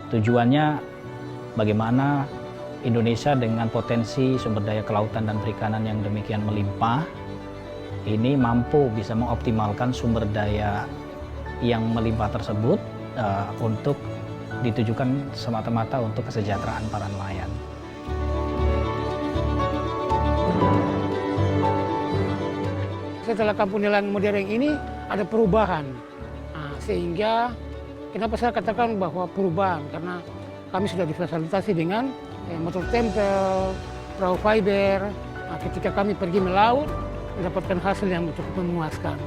Tujuannya bagaimana Indonesia dengan potensi sumber daya kelautan dan perikanan yang demikian melimpah ini mampu bisa mengoptimalkan sumber daya yang melimpah tersebut untuk ditujukan semata-mata untuk kesejahteraan para nelayan. Setelah kampung nelayan modern ini ada perubahan, sehingga kenapa saya katakan bahwa perubahan, karena kami sudah difasilitasi dengan motor tempel, perahu fiber. Ketika kami pergi melaut, mendapatkan hasil yang cukup memuaskan.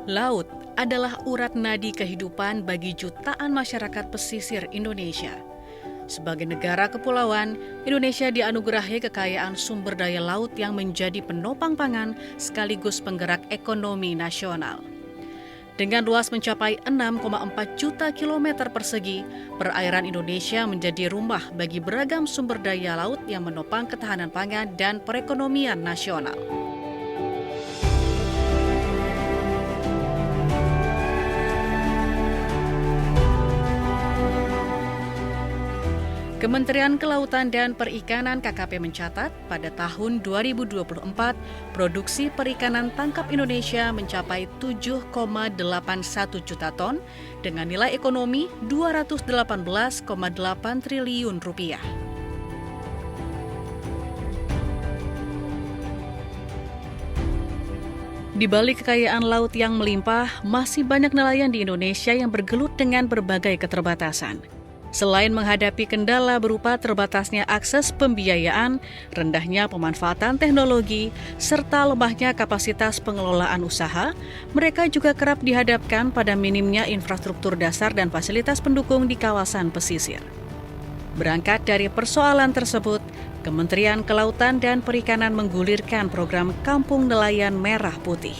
Laut adalah urat nadi kehidupan bagi jutaan masyarakat pesisir Indonesia. Sebagai negara kepulauan, Indonesia dianugerahi kekayaan sumber daya laut yang menjadi penopang pangan sekaligus penggerak ekonomi nasional. Dengan luas mencapai 6,4 juta kilometer persegi, perairan Indonesia menjadi rumah bagi beragam sumber daya laut yang menopang ketahanan pangan dan perekonomian nasional. Kementerian Kelautan dan Perikanan KKP mencatat pada tahun 2024 produksi perikanan tangkap Indonesia mencapai 7,81 juta ton dengan nilai ekonomi 218,8 triliun rupiah. Di balik kekayaan laut yang melimpah, masih banyak nelayan di Indonesia yang bergelut dengan berbagai keterbatasan. Selain menghadapi kendala berupa terbatasnya akses pembiayaan, rendahnya pemanfaatan teknologi, serta lemahnya kapasitas pengelolaan usaha, mereka juga kerap dihadapkan pada minimnya infrastruktur dasar dan fasilitas pendukung di kawasan pesisir. Berangkat dari persoalan tersebut, Kementerian Kelautan dan Perikanan menggulirkan program Kampung Nelayan Merah Putih.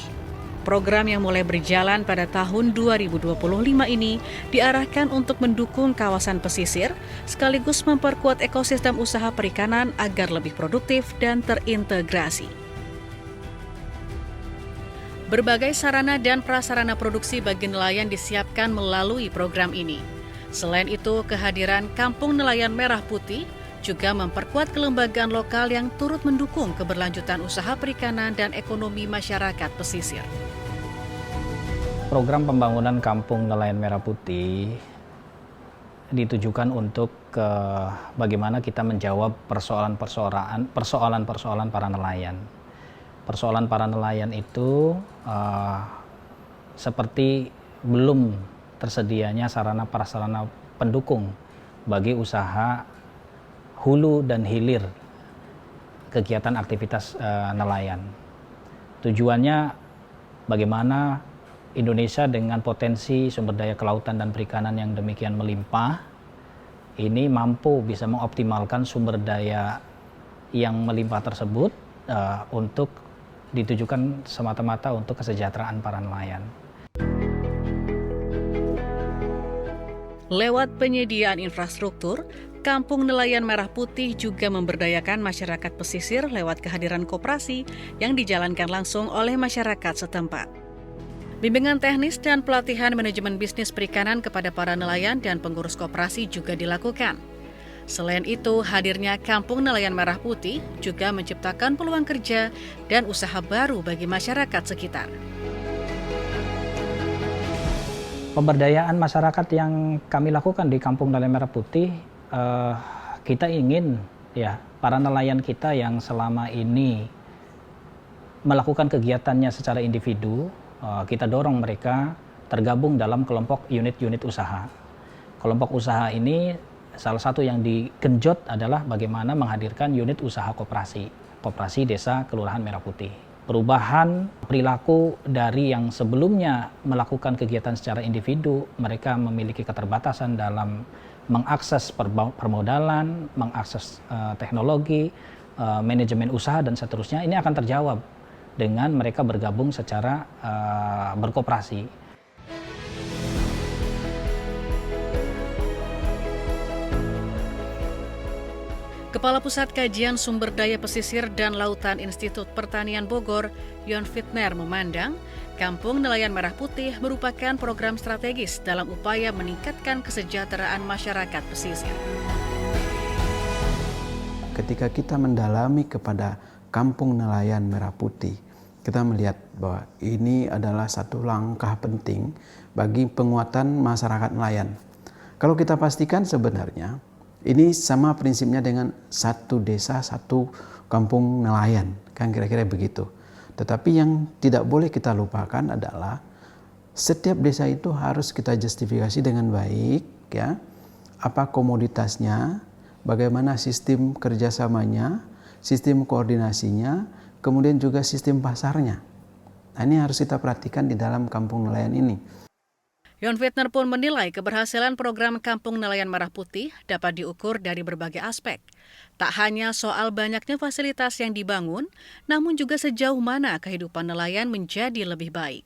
Program yang mulai berjalan pada tahun 2025 ini diarahkan untuk mendukung kawasan pesisir sekaligus memperkuat ekosistem usaha perikanan agar lebih produktif dan terintegrasi. Berbagai sarana dan prasarana produksi bagi nelayan disiapkan melalui program ini. Selain itu, kehadiran Kampung Nelayan Merah Putih juga memperkuat kelembagaan lokal yang turut mendukung keberlanjutan usaha perikanan dan ekonomi masyarakat pesisir. Program pembangunan Kampung Nelayan Merah Putih ditujukan untuk bagaimana kita menjawab persoalan-persoalan para nelayan. Persoalan para nelayan itu seperti belum tersedianya sarana prasarana pendukung bagi usaha hulu dan hilir kegiatan aktivitas nelayan. Tujuannya bagaimana Indonesia dengan potensi sumber daya kelautan dan perikanan yang demikian melimpah ini mampu bisa mengoptimalkan sumber daya yang melimpah tersebut untuk ditujukan semata-mata untuk kesejahteraan para nelayan. Lewat penyediaan infrastruktur, Kampung Nelayan Merah Putih juga memberdayakan masyarakat pesisir lewat kehadiran koperasi yang dijalankan langsung oleh masyarakat setempat. Bimbingan teknis dan pelatihan manajemen bisnis perikanan kepada para nelayan dan pengurus koperasi juga dilakukan. Selain itu, hadirnya Kampung Nelayan Merah Putih juga menciptakan peluang kerja dan usaha baru bagi masyarakat sekitar. Pemberdayaan masyarakat yang kami lakukan di Kampung Nelayan Merah Putih, kita ingin para nelayan kita yang selama ini melakukan kegiatannya secara individu, kita dorong mereka tergabung dalam kelompok unit-unit usaha. Kelompok usaha ini salah satu yang digenjot adalah bagaimana menghadirkan unit usaha koperasi desa Kelurahan Merah Putih. Perubahan perilaku dari yang sebelumnya melakukan kegiatan secara individu, mereka memiliki keterbatasan dalam mengakses permodalan, mengakses teknologi, manajemen usaha dan seterusnya, ini akan terjawab dengan mereka bergabung secara berkoperasi. Kepala Pusat Kajian Sumber Daya Pesisir dan Lautan Institut Pertanian Bogor, Yon Fitner memandang, Kampung Nelayan Merah Putih merupakan program strategis dalam upaya meningkatkan kesejahteraan masyarakat pesisir. Ketika kita mendalami kepada Kampung Nelayan Merah Putih, kita melihat bahwa ini adalah satu langkah penting bagi penguatan masyarakat nelayan. Kalau kita pastikan sebenarnya, ini sama prinsipnya dengan satu desa, satu kampung nelayan, kan kira-kira begitu. Tetapi yang tidak boleh kita lupakan adalah setiap desa itu harus kita justifikasi dengan baik, ya. Apa komoditasnya, bagaimana sistem kerjasamanya, sistem koordinasinya, kemudian juga sistem pasarnya. Nah, ini harus kita perhatikan di dalam kampung nelayan ini. Yon Fitner pun menilai keberhasilan program Kampung Nelayan Merah Putih dapat diukur dari berbagai aspek. Tak hanya soal banyaknya fasilitas yang dibangun, namun juga sejauh mana kehidupan nelayan menjadi lebih baik.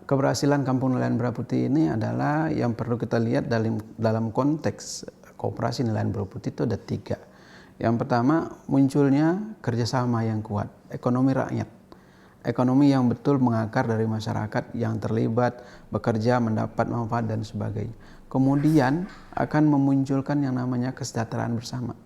Keberhasilan Kampung Nelayan Merah Putih ini adalah yang perlu kita lihat dalam konteks Koperasi Nelayan Merah Putih itu ada 3. Yang pertama, munculnya kerjasama yang kuat, ekonomi rakyat. Ekonomi yang betul mengakar dari masyarakat yang terlibat, bekerja, mendapat manfaat dan sebagainya. Kemudian akan memunculkan yang namanya kesejahteraan bersama.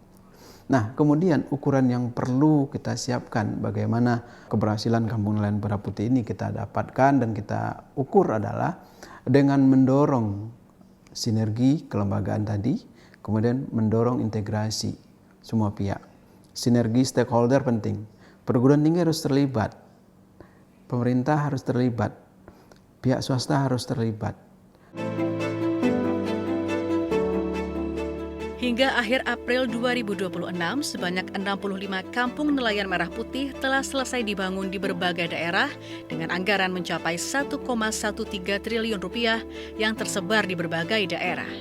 Nah, kemudian ukuran yang perlu kita siapkan bagaimana keberhasilan Kampung Nelayan Merah Putih ini kita dapatkan dan kita ukur adalah dengan mendorong sinergi kelembagaan tadi, kemudian mendorong integrasi semua pihak. Sinergi stakeholder penting. Perguruan tinggi harus terlibat. Pemerintah harus terlibat, pihak swasta harus terlibat. Hingga akhir April 2026, sebanyak 65 kampung nelayan merah putih telah selesai dibangun di berbagai daerah dengan anggaran mencapai 1,13 triliun rupiah yang tersebar di berbagai daerah.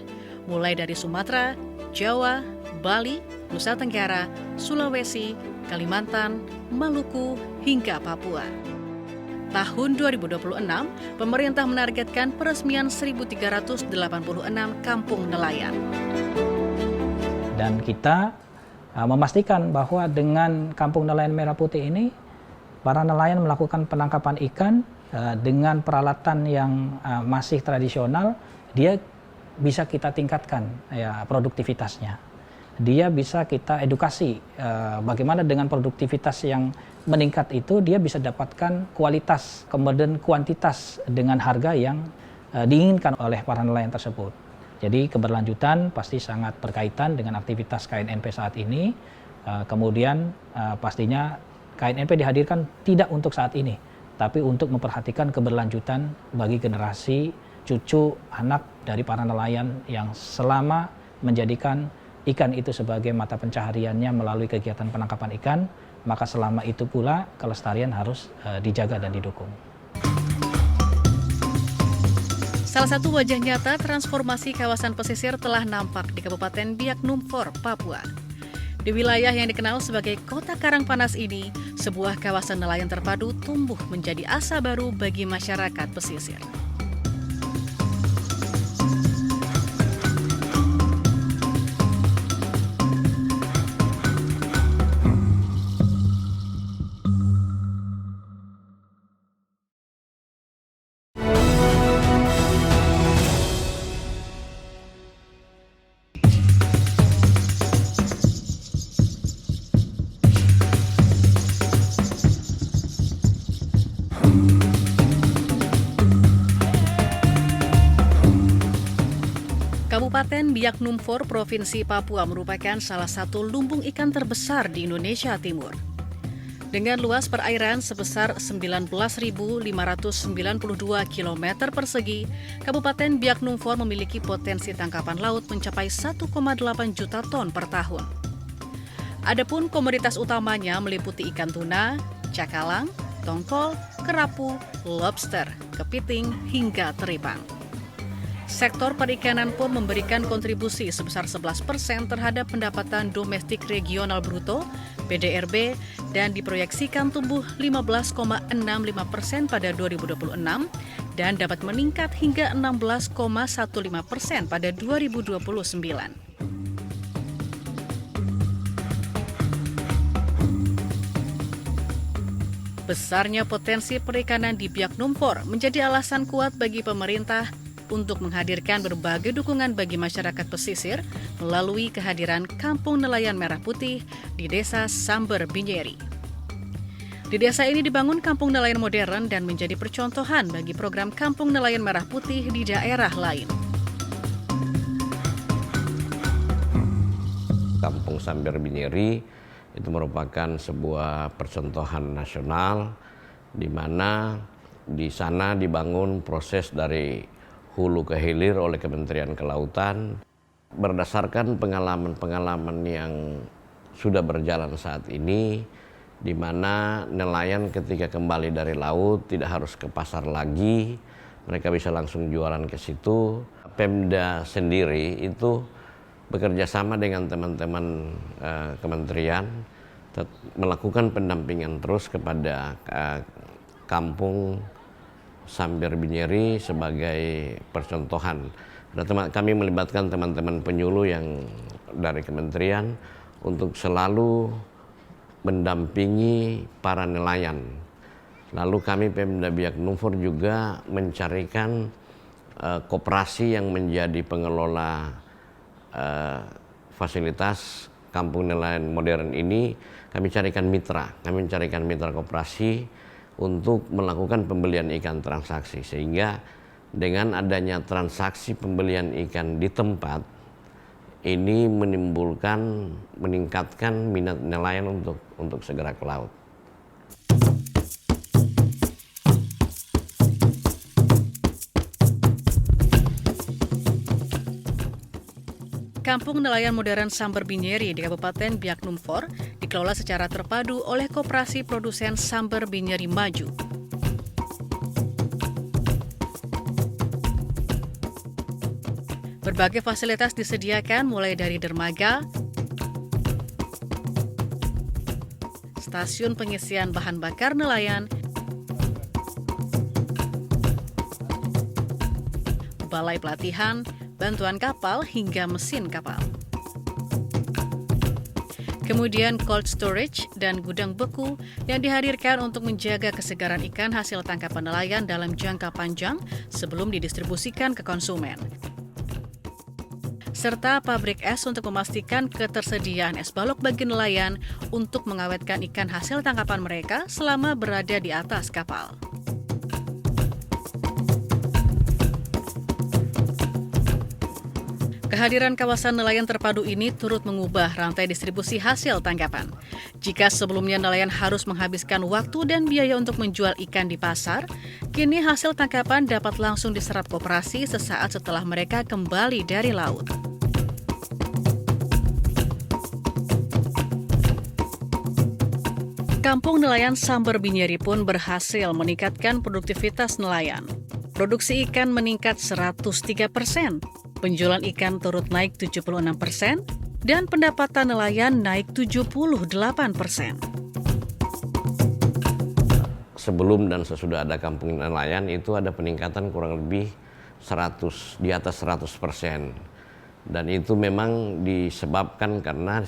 Mulai dari Sumatera, Jawa, Bali, Nusa Tenggara, Sulawesi, Kalimantan, Maluku, hingga Papua. Tahun 2026, pemerintah menargetkan peresmian 1.386 kampung nelayan. Dan kita memastikan bahwa dengan Kampung Nelayan Merah Putih ini, para nelayan melakukan penangkapan ikan dengan peralatan yang masih tradisional, dia bisa kita tingkatkan ya, produktivitasnya. Dia bisa kita edukasi bagaimana dengan produktivitas yang meningkat itu dia bisa dapatkan kualitas kemudian kuantitas dengan harga yang diinginkan oleh para nelayan tersebut. Jadi keberlanjutan pasti sangat berkaitan dengan aktivitas KNNP saat ini. Kemudian pastinya KNNP dihadirkan tidak untuk saat ini, tapi untuk memperhatikan keberlanjutan bagi generasi cucu anak dari para nelayan yang selama menjadikan ikan itu sebagai mata pencahariannya melalui kegiatan penangkapan ikan, maka selama itu pula kelestarian harus dijaga dan didukung. Salah satu wajah nyata transformasi kawasan pesisir telah nampak di Kabupaten Biak Numfor, Papua. Di wilayah yang dikenal sebagai Kota Karang Panas ini, sebuah kawasan nelayan terpadu tumbuh menjadi asa baru bagi masyarakat pesisir. Kabupaten Biak Numfor, Provinsi Papua merupakan salah satu lumbung ikan terbesar di Indonesia Timur. Dengan luas perairan sebesar 19.592 km persegi, Kabupaten Biak Numfor memiliki potensi tangkapan laut mencapai 1,8 juta ton per tahun. Adapun komoditas utamanya meliputi ikan tuna, cakalang, tongkol, kerapu, lobster, kepiting, hingga teripang. Sektor perikanan pun memberikan kontribusi sebesar 11% terhadap pendapatan domestik regional bruto (PDRB) dan diproyeksikan tumbuh 15,65% pada 2026 dan dapat meningkat hingga 16,15% pada 2029. Besarnya potensi perikanan di Biak Numfor menjadi alasan kuat bagi pemerintah untuk menghadirkan berbagai dukungan bagi masyarakat pesisir melalui kehadiran Kampung Nelayan Merah Putih di Desa Samber Binyeri. Di desa ini dibangun kampung nelayan modern dan menjadi percontohan bagi program Kampung Nelayan Merah Putih di daerah lain. Kampung Samber Binyeri itu merupakan sebuah percontohan nasional di mana di sana dibangun proses dari hulu ke hilir oleh Kementerian Kelautan berdasarkan pengalaman-pengalaman yang sudah berjalan saat ini, di mana nelayan ketika kembali dari laut tidak harus ke pasar lagi, mereka bisa langsung jualan ke situ. Pemda sendiri itu bekerja sama dengan teman-teman kementerian melakukan pendampingan terus kepada kampung Samber Binyeri sebagai percontohan. Kami melibatkan teman-teman penyuluh yang dari kementerian untuk selalu mendampingi para nelayan. Lalu kami Pemda Biak Numfor juga mencarikan koperasi yang menjadi pengelola fasilitas kampung nelayan modern ini. Kami carikan mitra koperasi untuk melakukan pembelian ikan transaksi, sehingga dengan adanya transaksi pembelian ikan di tempat ini meningkatkan minat nelayan untuk segera ke laut. Kampung Nelayan Modern Samber Binyeri di Kabupaten Biak Numfor dikelola secara terpadu oleh Koperasi Produsen Samber Binyeri Maju. Berbagai fasilitas disediakan mulai dari dermaga, stasiun pengisian bahan bakar nelayan, balai pelatihan, bantuan kapal hingga mesin kapal. Kemudian cold storage dan gudang beku yang dihadirkan untuk menjaga kesegaran ikan hasil tangkapan nelayan dalam jangka panjang sebelum didistribusikan ke konsumen. Serta pabrik es untuk memastikan ketersediaan es balok bagi nelayan untuk mengawetkan ikan hasil tangkapan mereka selama berada di atas kapal. Kehadiran kawasan nelayan terpadu ini turut mengubah rantai distribusi hasil tangkapan. Jika sebelumnya nelayan harus menghabiskan waktu dan biaya untuk menjual ikan di pasar, kini hasil tangkapan dapat langsung diserap koperasi sesaat setelah mereka kembali dari laut. Kampung Nelayan Samber Binyeri pun berhasil meningkatkan produktivitas nelayan. Produksi ikan meningkat 103%. Penjualan ikan turut naik 76%, dan pendapatan nelayan naik 78%. Sebelum dan sesudah ada kampung nelayan itu ada peningkatan kurang lebih di atas 100%. Dan itu memang disebabkan karena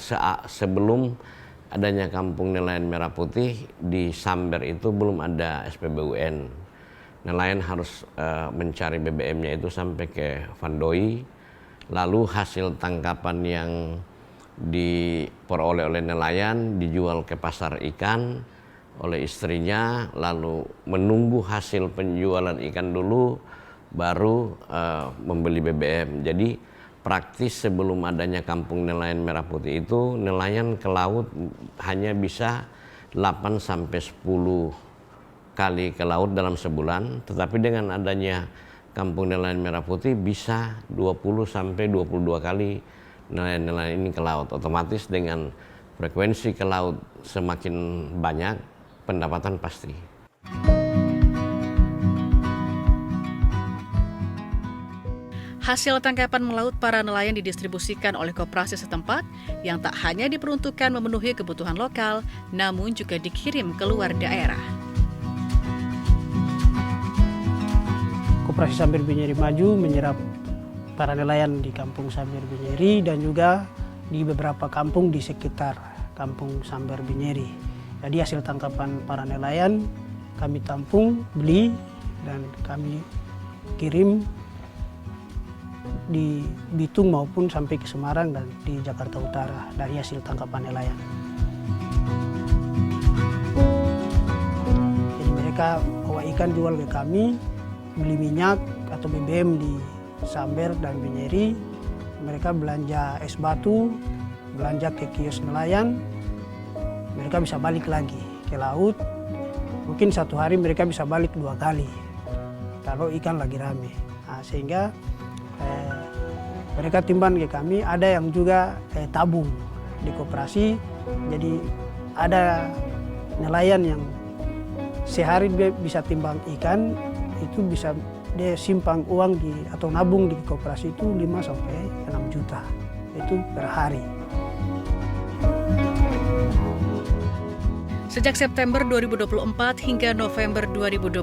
sebelum adanya kampung nelayan Merah Putih di Samber itu belum ada SPBUN. Nelayan harus mencari BBM-nya itu sampai ke Vandoi, lalu hasil tangkapan yang diperoleh oleh nelayan dijual ke pasar ikan oleh istrinya, lalu menunggu hasil penjualan ikan dulu, baru membeli BBM. Jadi praktis sebelum adanya kampung nelayan Merah Putih itu nelayan ke laut hanya bisa 8 sampai 10 kali ke laut dalam sebulan, tetapi dengan adanya Kampung Nelayan Merah Putih bisa 20 sampai 22 kali nelayan-nelayan ini ke laut. Otomatis dengan frekuensi ke laut semakin banyak, pendapatan pasti. Hasil tangkapan melaut para nelayan didistribusikan oleh koperasi setempat yang tak hanya diperuntukkan memenuhi kebutuhan lokal, namun juga dikirim keluar daerah. Koperasi Samber Binyeri Maju menyerap para nelayan di Kampung Samber Binyeri dan juga di beberapa kampung di sekitar Kampung Samber Binyeri. Jadi hasil tangkapan para nelayan kami tampung, beli, dan kami kirim di Bitung maupun sampai ke Semarang dan di Jakarta Utara dari hasil tangkapan nelayan. Jadi mereka bawa ikan jual ke kami, beli minyak atau BBM di Samber dan Binyeri. Mereka belanja es batu, belanja ke kios nelayan. Mereka bisa balik lagi ke laut. Mungkin satu hari mereka bisa balik 2 kali kalau ikan lagi rame. Nah, sehingga mereka timbang ke kami. Ada yang juga tabung di koperasi. Jadi ada nelayan yang sehari dia bisa timbang ikan, itu bisa dia simpang uang atau nabung di koperasi itu 5 sampai 6 juta. Itu per hari. Sejak September 2024 hingga November 2025,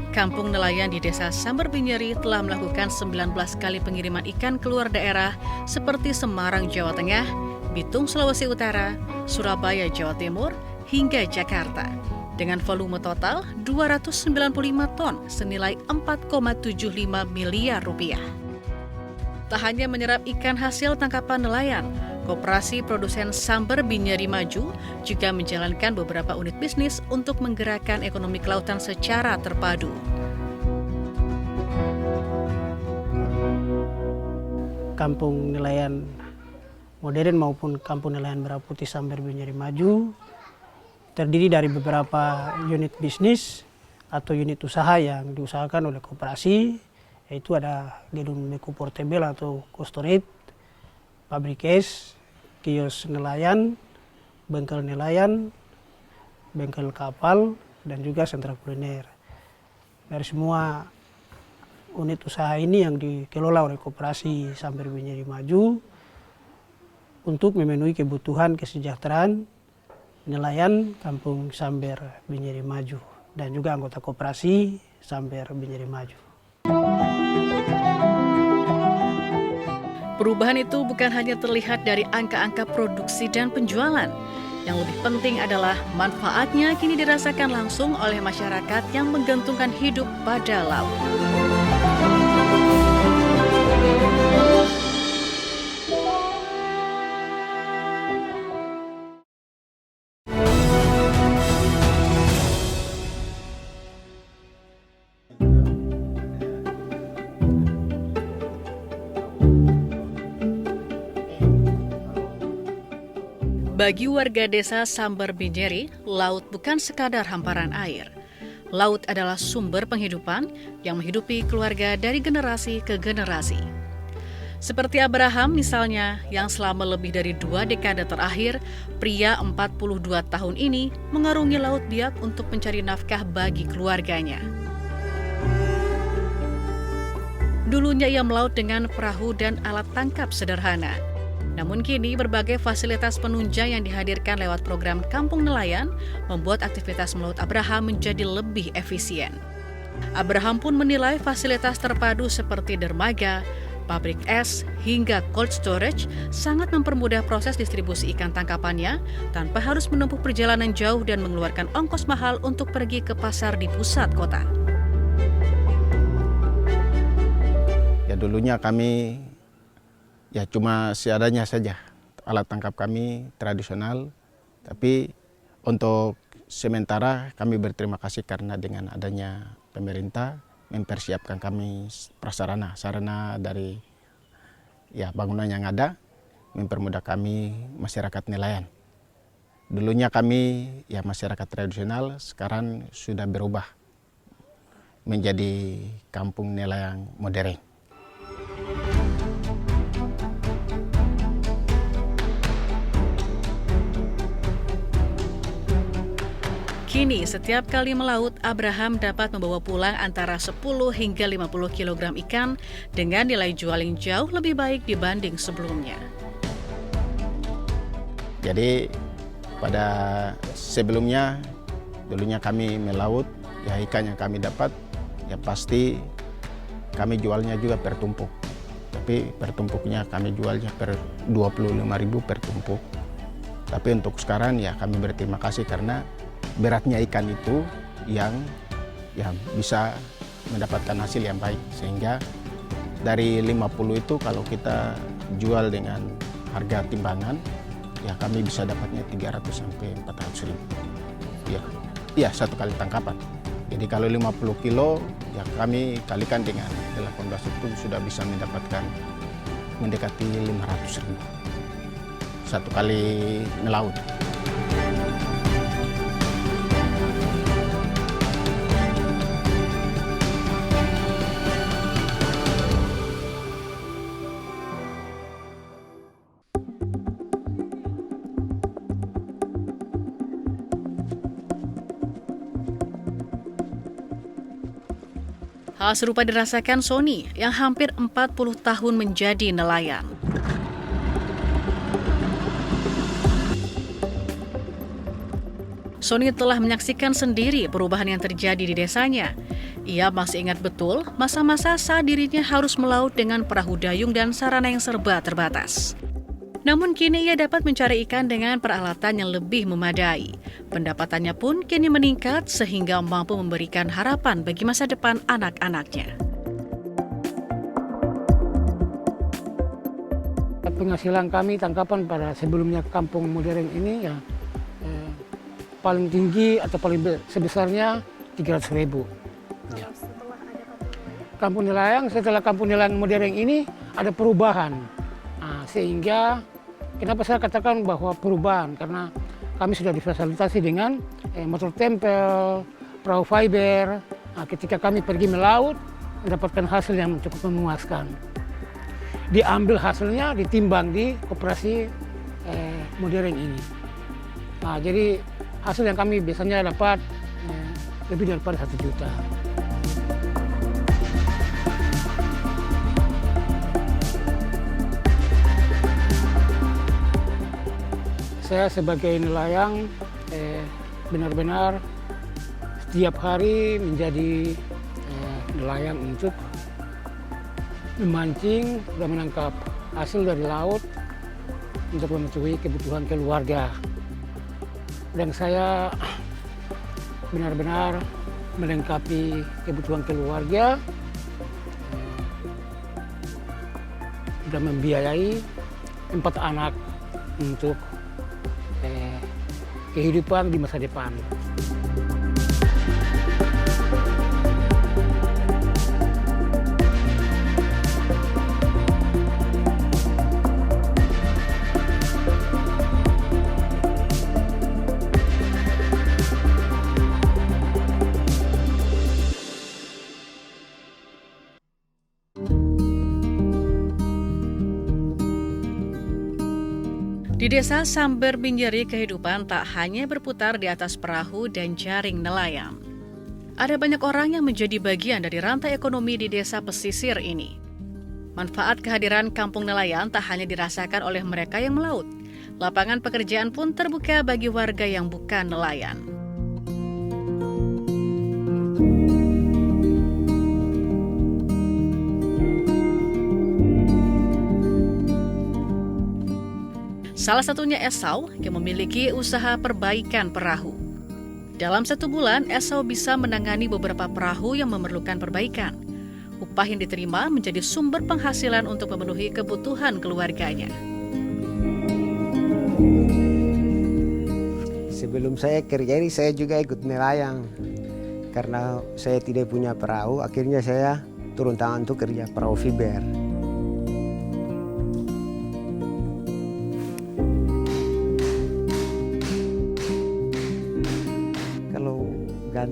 Kampung Nelayan di Desa Samber Binyeri telah melakukan 19 kali pengiriman ikan keluar daerah seperti Semarang, Jawa Tengah, Bitung, Sulawesi Utara, Surabaya, Jawa Timur, hingga Jakarta. Dengan volume total 295 ton senilai 4,75 miliar rupiah. Tak hanya menyerap ikan hasil tangkapan nelayan, Koperasi Produsen Samber Binyeri Maju juga menjalankan beberapa unit bisnis untuk menggerakkan ekonomi kelautan secara terpadu. Kampung nelayan modern maupun Kampung Nelayan Merah Putih Samber Binyeri Maju terdiri dari beberapa unit bisnis atau unit usaha yang diusahakan oleh koperasi, yaitu ada gedung Meko Portable atau Costorit, pabrik es, kios nelayan, bengkel nelayan, bengkel kapal, dan juga sentra kuliner. Dari semua unit usaha ini yang dikelola oleh Koperasi Samber Binyeri Maju untuk memenuhi kebutuhan kesejahteraan nelayan Kampung Samber Binyeri Maju dan juga anggota Koperasi Samber Binyeri Maju. Perubahan itu bukan hanya terlihat dari angka-angka produksi dan penjualan. Yang lebih penting adalah manfaatnya kini dirasakan langsung oleh masyarakat yang menggantungkan hidup pada laut. Bagi warga desa Samber Binyeri, laut bukan sekadar hamparan air. Laut adalah sumber penghidupan yang menghidupi keluarga dari generasi ke generasi. Seperti Abraham misalnya, yang selama lebih dari 2 dekade terakhir, pria 42 tahun ini mengarungi Laut Biak untuk mencari nafkah bagi keluarganya. Dulunya ia melaut dengan perahu dan alat tangkap sederhana. Namun kini berbagai fasilitas penunjang yang dihadirkan lewat program Kampung Nelayan membuat aktivitas melaut Abraham menjadi lebih efisien. Abraham pun menilai fasilitas terpadu seperti dermaga, pabrik es, hingga cold storage sangat mempermudah proses distribusi ikan tangkapannya tanpa harus menempuh perjalanan jauh dan mengeluarkan ongkos mahal untuk pergi ke pasar di pusat kota. Ya dulunya kami ya cuma seadanya saja, alat tangkap kami tradisional, tapi untuk sementara kami berterima kasih karena dengan adanya pemerintah mempersiapkan kami sarana dari bangunan yang ada, mempermudah kami masyarakat nelayan Dulunya kami ya masyarakat tradisional, sekarang sudah berubah menjadi kampung nelayan modern. Kini, setiap kali melaut, Abraham dapat membawa pulang antara 10 hingga 50 kg ikan dengan nilai jual yang jauh lebih baik dibanding sebelumnya. Jadi pada sebelumnya, dulunya kami melaut, ya ikan yang kami dapat, ya pasti kami jualnya juga per tumpuk. Tapi per tumpuknya kami jualnya per 25.000 per tumpuk. Tapi untuk sekarang ya kami berterima kasih karena beratnya ikan itu yang ya bisa mendapatkan hasil yang baik. Sehingga dari 50 itu kalau kita jual dengan harga timbangan, ya kami bisa dapatnya 300 sampai 400 ribu. Ya satu kali tangkapan. Jadi kalau 50 kilo, ya kami kalikan dengan 18 itu sudah bisa mendapatkan mendekati 500 ribu. Satu kali melaut. Hal serupa dirasakan Sony yang hampir 40 tahun menjadi nelayan. Sony telah menyaksikan sendiri perubahan yang terjadi di desanya. Ia masih ingat betul masa-masa saat dirinya harus melaut dengan perahu dayung dan sarana yang serba terbatas. Namun kini ia dapat mencari ikan dengan peralatan yang lebih memadai. Pendapatannya pun kini meningkat sehingga mampu memberikan harapan bagi masa depan anak-anaknya. Penghasilan kami tangkapan pada sebelumnya kampung modern ini ya paling tinggi atau paling sebesarnya 300.000. Ya. Kampung nelayan setelah kampung nelayan modern ini ada perubahan. Sehingga kenapa saya katakan bahwa perubahan, karena kami sudah difasilitasi dengan motor tempel, perahu fiber. Ketika kami pergi melaut, mendapatkan hasil yang cukup memuaskan. Diambil hasilnya, ditimbang di koperasi modern ini. Jadi hasil yang kami biasanya dapat lebih daripada 1 juta. Saya sebagai nelayan benar-benar setiap hari menjadi nelayan untuk memancing dan menangkap hasil dari laut untuk memenuhi kebutuhan keluarga. Dan saya benar-benar melengkapi kebutuhan keluarga dan membiayai 4 anak untuk kehidupan di masa depan. Di desa Samber Binjari, kehidupan tak hanya berputar di atas perahu dan jaring nelayan. Ada banyak orang yang menjadi bagian dari rantai ekonomi di desa pesisir ini. Manfaat kehadiran kampung nelayan tak hanya dirasakan oleh mereka yang melaut. Lapangan pekerjaan pun terbuka bagi warga yang bukan nelayan. Salah satunya Esau yang memiliki usaha perbaikan perahu. Dalam 1 bulan, Esau bisa menangani beberapa perahu yang memerlukan perbaikan. Upah yang diterima menjadi sumber penghasilan untuk memenuhi kebutuhan keluarganya. Sebelum saya kerja ini, saya juga ikut nelayan. Karena saya tidak punya perahu, akhirnya saya turun tangan untuk kerja perahu fiber.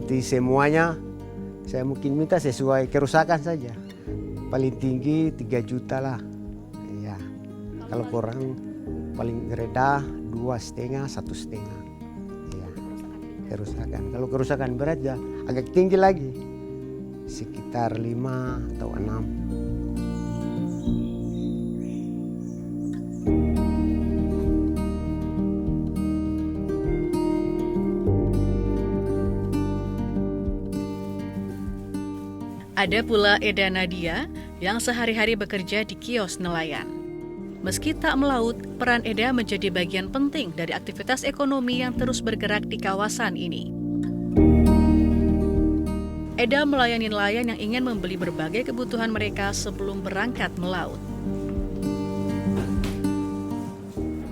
Berarti semuanya saya mungkin minta sesuai kerusakan saja. Paling tinggi 3 juta lah. Ya. Kalau kurang paling rendah 2,5, 1,5. Ya. Kerusakan. Kalau kerusakan berat ya agak tinggi lagi. Sekitar 5 atau 6. Ada pula Eda Nadia yang sehari-hari bekerja di kios nelayan. Meski tak melaut, peran Eda menjadi bagian penting dari aktivitas ekonomi yang terus bergerak di kawasan ini. Eda melayani nelayan yang ingin membeli berbagai kebutuhan mereka sebelum berangkat melaut.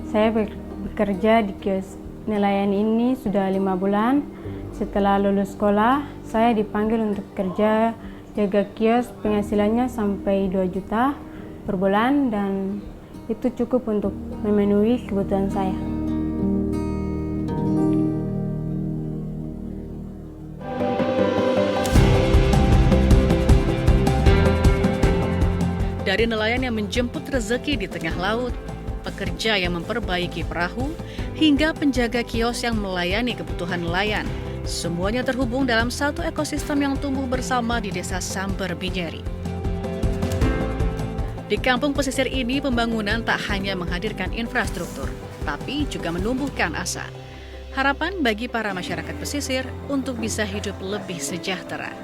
Saya bekerja di kios nelayan ini sudah 5 bulan. Setelah lulus sekolah, saya dipanggil untuk kerja jaga kios, penghasilannya sampai 2 juta per bulan dan itu cukup untuk memenuhi kebutuhan saya. Dari nelayan yang menjemput rezeki di tengah laut, pekerja yang memperbaiki perahu, hingga penjaga kios yang melayani kebutuhan nelayan, semuanya terhubung dalam satu ekosistem yang tumbuh bersama di Desa Samber Binyeri. Di kampung pesisir ini, pembangunan tak hanya menghadirkan infrastruktur, tapi juga menumbuhkan asa. Harapan bagi para masyarakat pesisir untuk bisa hidup lebih sejahtera.